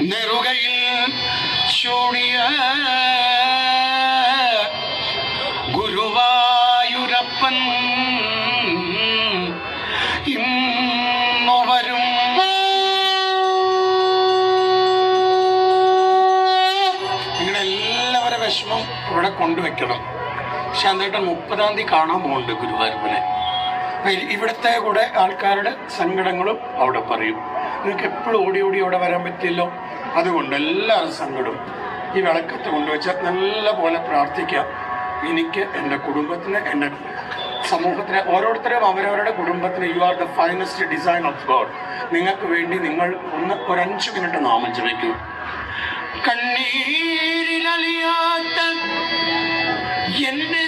നെറുകയിൽ ചൂടിയ ഗുരുവായൂരപ്പൻ ഇന്നു വരും. നിങ്ങളെല്ലാവരുടെ വിഷമം ഇവിടെ കൊണ്ടുവയ്ക്കണം. ശാന്തേട്ടൻ 30-ാം തീയതി കാണാൻ പോകുന്നുണ്ട് ഗുരുവായൂരപ്പനെ. ഇവിടുത്തെ കൂടെ ആൾക്കാരുടെ സങ്കടങ്ങളും അവിടെ പറയും. നിങ്ങൾക്ക് എപ്പോഴും ഓടി ഓടി അവിടെ വരാൻ പറ്റില്ലല്ലോ. അതുകൊണ്ട് എല്ലാവരും സങ്കടം ഈ വിളക്കത്ത് കൊണ്ടുവച്ചാൽ നല്ല പോലെ പ്രാർത്ഥിക്കാം. എനിക്ക്, എൻ്റെ കുടുംബത്തിന്, എൻ്റെ സമൂഹത്തിന്, ഓരോരുത്തരും അവരവരുടെ കുടുംബത്തിന് you are the finest design of God. നിങ്ങൾക്ക് വേണ്ടി നിങ്ങൾ ഒരു 5 മിനിറ്റ് നാമം ജപിക്കൂ. കണ്ണീരിലലിയാത്ത എൻ്റെ